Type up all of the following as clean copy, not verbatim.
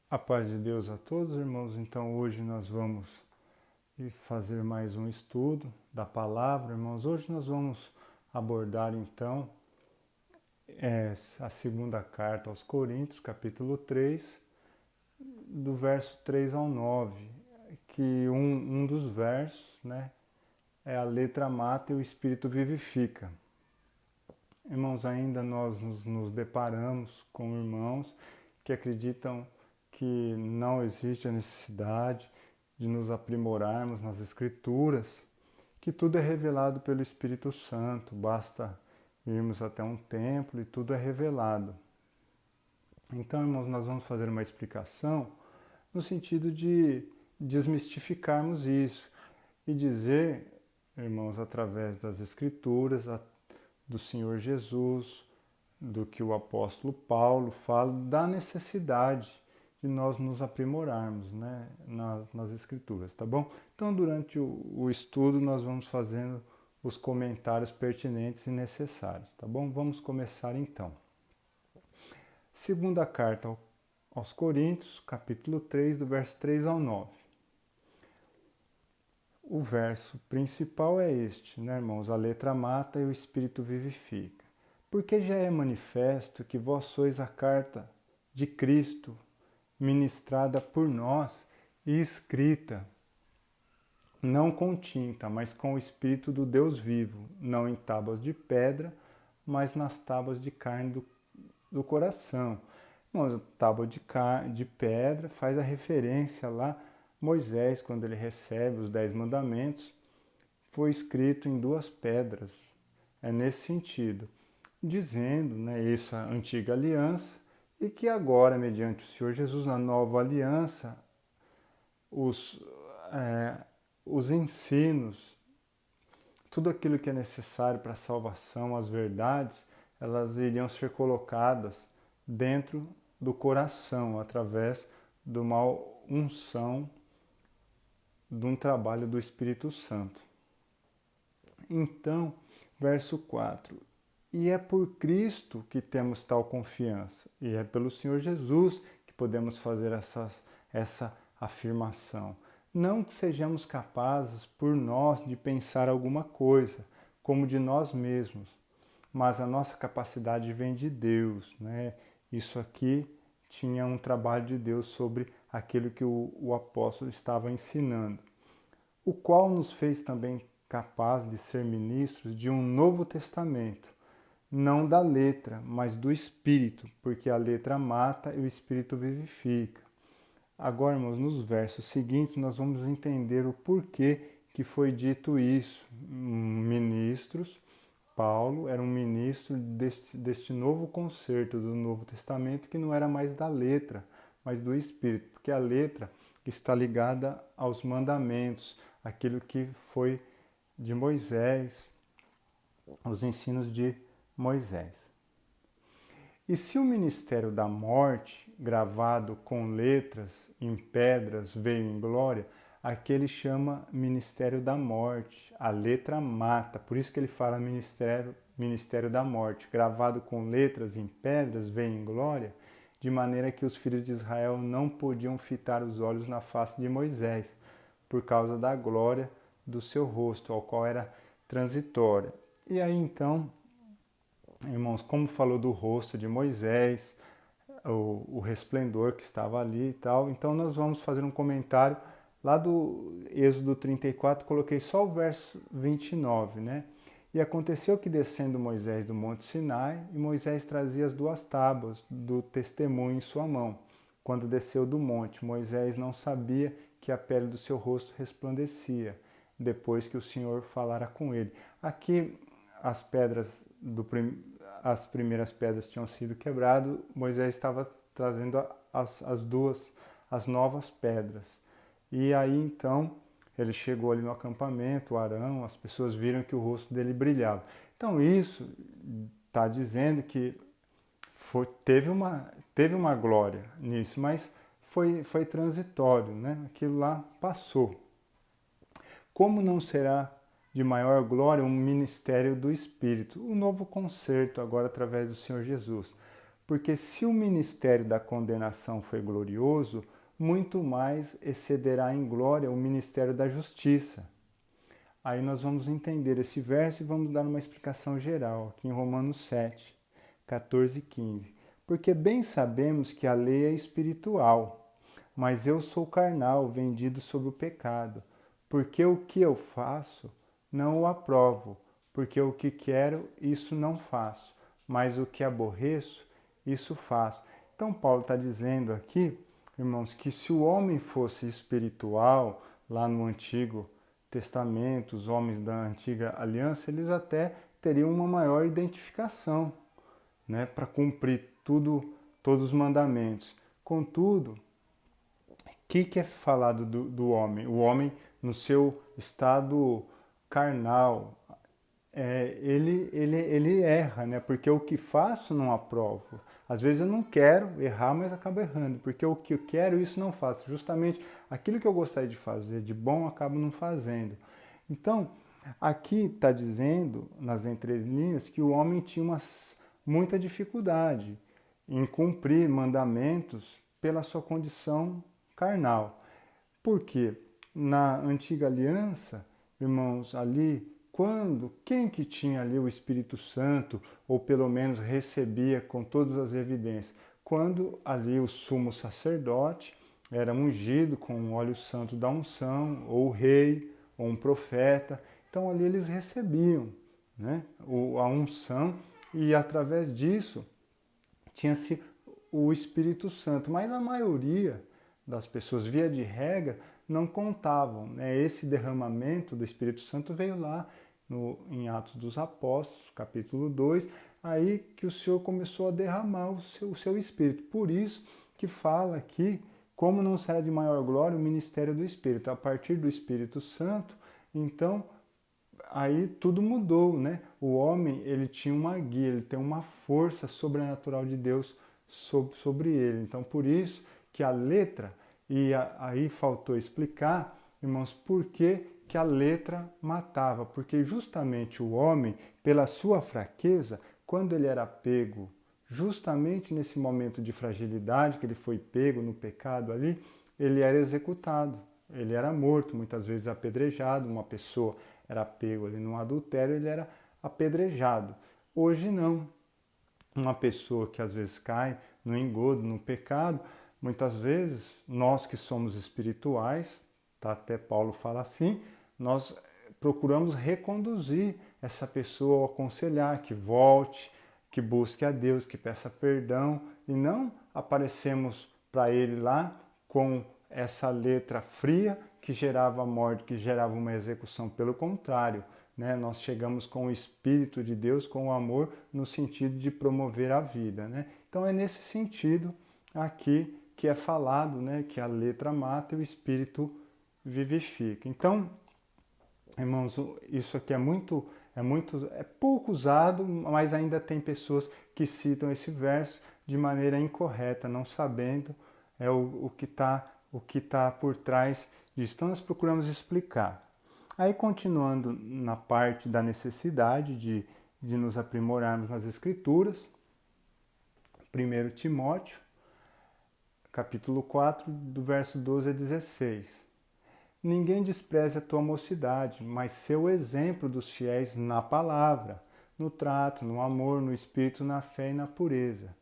A paz de Deus a todos, irmãos. Então, hoje nós vamos fazer mais um estudo da palavra, irmãos. Hoje nós vamos abordar, então, a segunda carta aos Coríntios, capítulo 3, do verso 3 ao 9, que um dos versos, né, é a letra mata e o espírito vivifica. Irmãos, ainda nós nos deparamos com irmãos que acreditam que não existe a necessidade de nos aprimorarmos nas Escrituras, que tudo é revelado pelo Espírito Santo, basta irmos até um templo e tudo é revelado. Então, irmãos, nós vamos fazer uma explicação no sentido de desmistificarmos isso e dizer, irmãos, através das Escrituras, do Senhor Jesus, do que o apóstolo Paulo fala, da necessidade de nós nos aprimorarmos, né, nas Escrituras, tá bom? Então, durante o estudo, nós vamos fazendo os comentários pertinentes e necessários, tá bom? Vamos começar então. Segunda carta aos Coríntios, capítulo 3, do verso 3 ao 9. O verso principal é este, né, irmãos? A letra mata e o espírito vivifica. Porque já é manifesto que vós sois a carta de Cristo, ministrada por nós e escrita, não com tinta, mas com o Espírito do Deus vivo, não em tábuas de pedra, mas nas tábuas de carne do coração. Irmãos, a tábua de pedra faz a referência lá, Moisés, quando ele recebe os 10 mandamentos, foi escrito em duas pedras. É nesse sentido, dizendo, né, essa antiga aliança, e que agora, mediante o Senhor Jesus, na nova aliança, os, é, os ensinos, tudo aquilo que é necessário para a salvação, as verdades, elas iriam ser colocadas dentro do coração, através de uma unção, de um trabalho do Espírito Santo. Então, verso 4. E é por Cristo que temos tal confiança, e é pelo Senhor Jesus que podemos fazer essa afirmação. Não que sejamos capazes por nós de pensar alguma coisa, como de nós mesmos, mas a nossa capacidade vem de Deus, né? Isso aqui tinha um trabalho de Deus sobre aquilo que o apóstolo estava ensinando, o qual nos fez também capaz de ser ministros de um novo testamento, não da letra, mas do espírito, porque a letra mata e o espírito vivifica. Agora, irmãos, nos versos seguintes nós vamos entender o porquê que foi dito isso. Ministros, Paulo era um ministro deste novo concerto do Novo Testamento, que não era mais da letra, mas do espírito, porque a letra está ligada aos mandamentos, aquilo que foi de Moisés, os ensinos de Moisés. E se o ministério da morte, gravado com letras em pedras, veio em glória, aqui ele chama ministério da morte. A letra mata, por isso que ele fala ministério da morte. Gravado com letras em pedras, veio em glória, de maneira que os filhos de Israel não podiam fitar os olhos na face de Moisés, por causa da glória do seu rosto, ao qual era transitória. E aí então, irmãos, como falou do rosto de Moisés, o resplendor que estava ali e tal, então nós vamos fazer um comentário lá do Êxodo 34, coloquei só o verso 29, né? E aconteceu que descendo Moisés do monte Sinai, e Moisés trazia as duas tábuas do testemunho em sua mão. Quando desceu do monte, Moisés não sabia que a pele do seu rosto resplandecia, depois que o Senhor falara com ele. Aqui as pedras as primeiras pedras tinham sido quebradas, Moisés estava trazendo as novas pedras. E aí então ele chegou ali no acampamento, o Arão, as pessoas viram que o rosto dele brilhava. Então isso está dizendo que teve uma glória nisso, mas foi transitório, né? Aquilo lá passou. Como não será de maior glória um ministério do Espírito, um novo concerto agora através do Senhor Jesus? Porque se o ministério da condenação foi glorioso, muito mais excederá em glória o ministério da justiça. Aí nós vamos entender esse verso e vamos dar uma explicação geral, aqui em Romanos 7, 14 e 15. Porque bem sabemos que a lei é espiritual, mas eu sou carnal, vendido sob o pecado. Porque o que eu faço, não o aprovo. Porque o que quero, isso não faço. Mas o que aborreço, isso faço. Então Paulo está dizendo aqui, irmãos, que se o homem fosse espiritual, lá no Antigo Testamento, os homens da Antiga Aliança, eles até teriam uma maior identificação, né, para cumprir todos os mandamentos. Contudo, o que é falado do homem? O homem, no seu estado carnal, ele erra, né? Porque o que faço não aprovo. Às vezes eu não quero errar, mas acabo errando, porque o que eu quero, isso não faço. Justamente aquilo que eu gostaria de fazer de bom, acabo não fazendo. Então, aqui está dizendo, nas entrelinhas, que o homem tinha muita dificuldade em cumprir mandamentos pela sua condição carnal. Por quê? Na antiga aliança, irmãos, ali quem que tinha ali o Espírito Santo, ou pelo menos recebia com todas as evidências? Quando ali o sumo sacerdote era ungido com o óleo santo da unção, ou o rei, ou um profeta. Então ali eles recebiam, né, a unção, e através disso tinha-se o Espírito Santo. Mas a maioria das pessoas, via de regra, não contavam, né? Esse derramamento do Espírito Santo veio lá em Atos dos Apóstolos, capítulo 2, aí que o Senhor começou a derramar o seu Espírito. Por isso que fala aqui, como não será de maior glória o ministério do Espírito. A partir do Espírito Santo, então, aí tudo mudou, né? O homem, ele tinha uma guia, ele tem uma força sobrenatural de Deus sobre ele. Então, por isso que a letra, aí faltou explicar, irmãos, por que a letra matava. Porque justamente o homem, pela sua fraqueza, quando ele era pego, justamente nesse momento de fragilidade, que ele foi pego no pecado ali, ele era executado, ele era morto, muitas vezes apedrejado. Uma pessoa era pego ali num adultério, ele era apedrejado. Hoje não. Uma pessoa que às vezes cai no engodo, no pecado, muitas vezes nós que somos espirituais, tá? Até Paulo fala assim, nós procuramos reconduzir essa pessoa, ao aconselhar que volte, que busque a Deus, que peça perdão, e não aparecemos para ele lá com essa letra fria que gerava morte, que gerava uma execução. Pelo contrário, né? Nós chegamos com o Espírito de Deus, com o amor, no sentido de promover a vida, né? Então é nesse sentido aqui que é falado, né, que a letra mata e o Espírito vivifica. Então, irmãos, isso aqui é pouco usado, mas ainda tem pessoas que citam esse verso de maneira incorreta, não sabendo o que tá por trás disso. Então nós procuramos explicar. Aí, continuando na parte da necessidade de nos aprimorarmos nas Escrituras, 1 Timóteo, capítulo 4, do verso 12 a 16. Ninguém despreze a tua mocidade, mas ser o exemplo dos fiéis na palavra, no trato, no amor, no espírito, na fé e na pureza.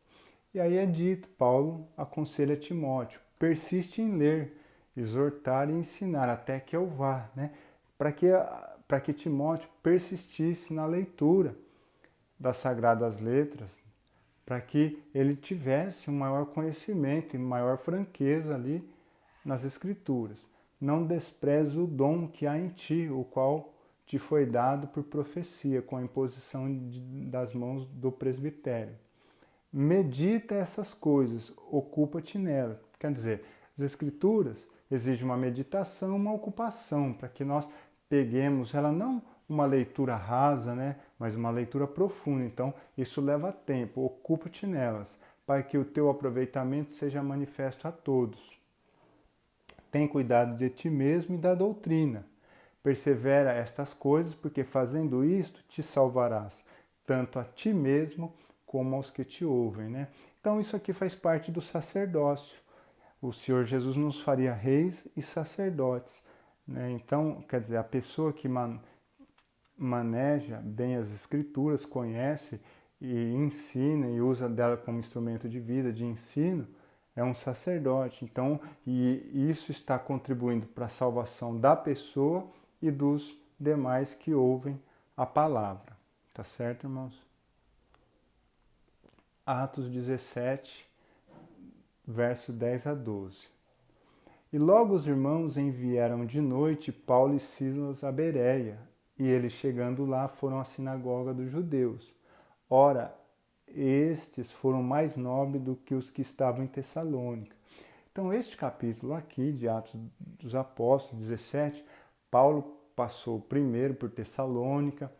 E aí é dito, Paulo aconselha Timóteo, persiste em ler, exortar e ensinar até que eu vá, né? Para que Timóteo persistisse na leitura das Sagradas Letras, para que ele tivesse um maior conhecimento e maior franqueza ali nas Escrituras. Não despreze o dom que há em ti, o qual te foi dado por profecia, com a imposição das mãos do presbitério. Medita essas coisas, ocupa-te nelas. Quer dizer, as Escrituras exigem uma meditação, uma ocupação, para que nós peguemos ela não uma leitura rasa, né, mas uma leitura profunda. Então, isso leva tempo, ocupa-te nelas, para que o teu aproveitamento seja manifesto a todos. Tem cuidado de ti mesmo e da doutrina. Persevera estas coisas, porque fazendo isto te salvarás, tanto a ti mesmo como aos que te ouvem, né? Então isso aqui faz parte do sacerdócio. O Senhor Jesus nos faria reis e sacerdotes, né? Então, quer dizer, a pessoa que maneja bem as escrituras, conhece e ensina e usa dela como instrumento de vida, de ensino, é um sacerdote. Então, e isso está contribuindo para a salvação da pessoa e dos demais que ouvem a palavra. Tá certo, irmãos? Atos 17, verso 10 a 12. E logo os irmãos enviaram de noite Paulo e Silas a Bereia, e eles chegando lá foram à sinagoga dos judeus. Ora, estes foram mais nobres do que os que estavam em Tessalônica. Então, este capítulo aqui de Atos dos Apóstolos 17, Paulo passou primeiro por Tessalônica,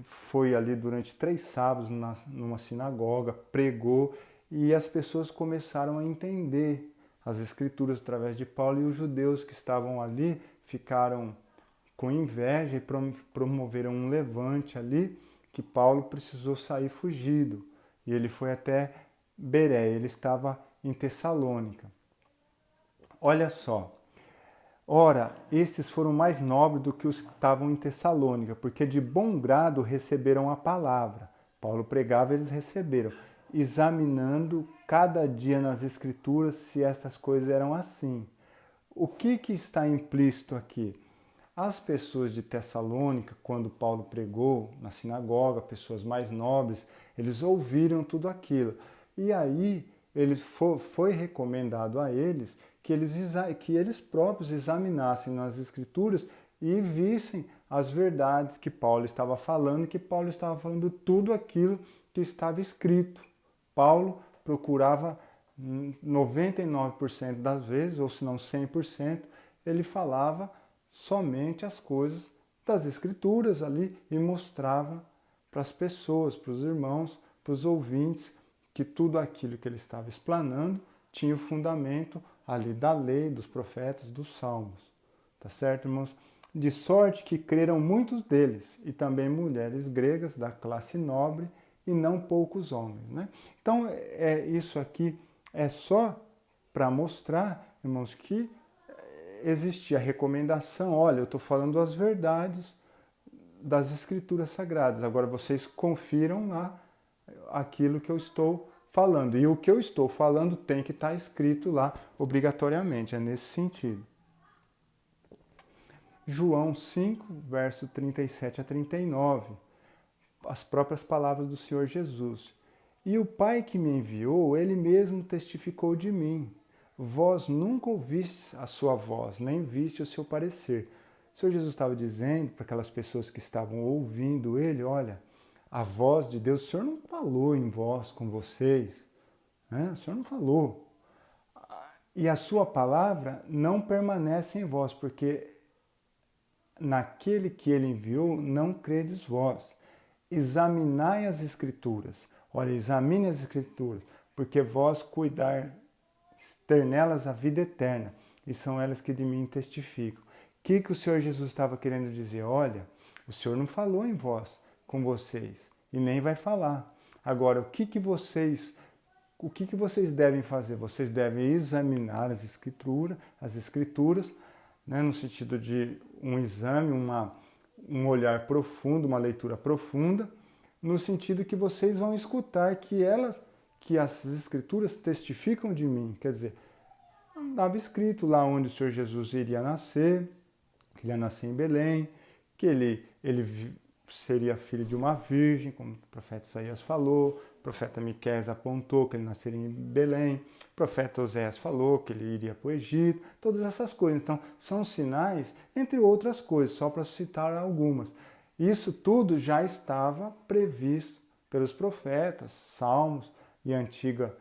foi ali durante 3 sábados numa sinagoga, pregou e as pessoas começaram a entender as escrituras através de Paulo, e os judeus que estavam ali ficaram com inveja e promoveram um levante ali, que Paulo precisou sair fugido. E ele foi até Bereia, ele estava em Tessalônica. Olha só. Ora, estes foram mais nobres do que os que estavam em Tessalônica, porque de bom grado receberam a palavra. Paulo pregava, eles receberam, examinando cada dia nas Escrituras se estas coisas eram assim. O que está implícito aqui? As pessoas de Tessalônica, quando Paulo pregou na sinagoga, pessoas mais nobres, eles ouviram tudo aquilo. E aí foi recomendado a eles que eles próprios examinassem nas Escrituras e vissem as verdades que Paulo estava falando, que Paulo estava falando tudo aquilo que estava escrito. Paulo procurava 99% das vezes, ou se não 100%, ele falava somente as coisas das Escrituras ali e mostrava para as pessoas, para os irmãos, para os ouvintes, que tudo aquilo que ele estava explanando tinha o fundamento ali da lei, dos profetas, dos salmos. Tá certo, irmãos? De sorte que creram muitos deles, e também mulheres gregas da classe nobre, e não poucos homens, né? Então, isso aqui é só para mostrar, irmãos, que existia a recomendação, olha, eu estou falando as verdades das Escrituras Sagradas, agora vocês confiram lá aquilo que eu estou falando. E o que eu estou falando tem que estar escrito lá obrigatoriamente, é nesse sentido. João 5, verso 37 a 39, as próprias palavras do Senhor Jesus. E o Pai que me enviou, ele mesmo testificou de mim. Vós nunca ouviste a sua voz, nem viste o seu parecer. O Senhor Jesus estava dizendo para aquelas pessoas que estavam ouvindo ele, olha, a voz de Deus, o Senhor não falou em voz com vocês, né? O Senhor não falou. E a sua palavra não permanece em vós, porque naquele que ele enviou não credes vós. Examinai as Escrituras. Olha, examine as Escrituras, porque vós cuidar ter nelas a vida eterna, e são elas que de mim testificam. O que o Senhor Jesus estava querendo dizer? Olha, o Senhor não falou em vós, com vocês, e nem vai falar. Agora, o que vocês devem fazer? Vocês devem examinar as Escrituras, né, no sentido de um exame, um olhar profundo, uma leitura profunda, no sentido que vocês vão escutar que as Escrituras testificam de mim. Quer dizer, estava escrito lá onde o Senhor Jesus iria nascer, que ele ia nascer em Belém, que ele seria filho de uma virgem, como o profeta Isaías falou, o profeta Miqueias apontou que ele nasceria em Belém, o profeta Oséias falou que ele iria para o Egito, todas essas coisas. Então, são sinais, entre outras coisas, só para citar algumas. Isso tudo já estava previsto pelos profetas, Salmos e Antiga,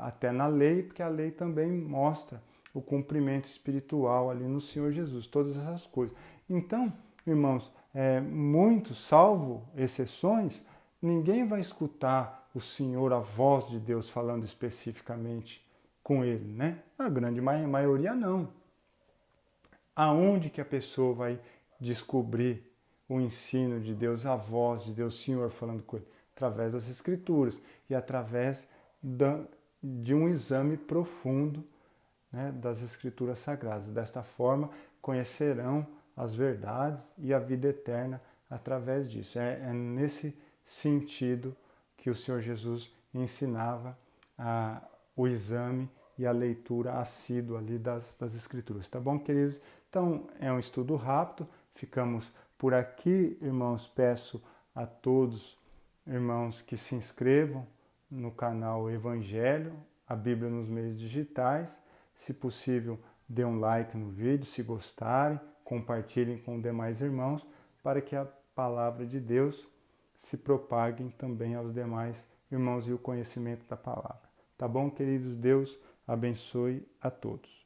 até na lei, porque a lei também mostra o cumprimento espiritual ali no Senhor Jesus, todas essas coisas. Então, irmãos, muitos, salvo exceções, ninguém vai escutar o Senhor, a voz de Deus falando especificamente com ele, né? A grande maioria não. Aonde que a pessoa vai descobrir o ensino de Deus, a voz de Deus, o Senhor falando com ele? Através das Escrituras e através de um exame profundo, né, das Escrituras Sagradas. Desta forma, conhecerão as verdades e a vida eterna através disso. É nesse sentido que o Senhor Jesus ensinava o exame e a leitura assídua ali das Escrituras. Tá bom, queridos? Então, é um estudo rápido. Ficamos por aqui, irmãos. Peço a todos, irmãos, que se inscrevam no canal Evangelho, a Bíblia nos meios digitais. Se possível, dê um like no vídeo, se gostarem, compartilhem com demais irmãos, para que a palavra de Deus se propague também aos demais irmãos e o conhecimento da palavra. Tá bom, queridos? Deus abençoe a todos.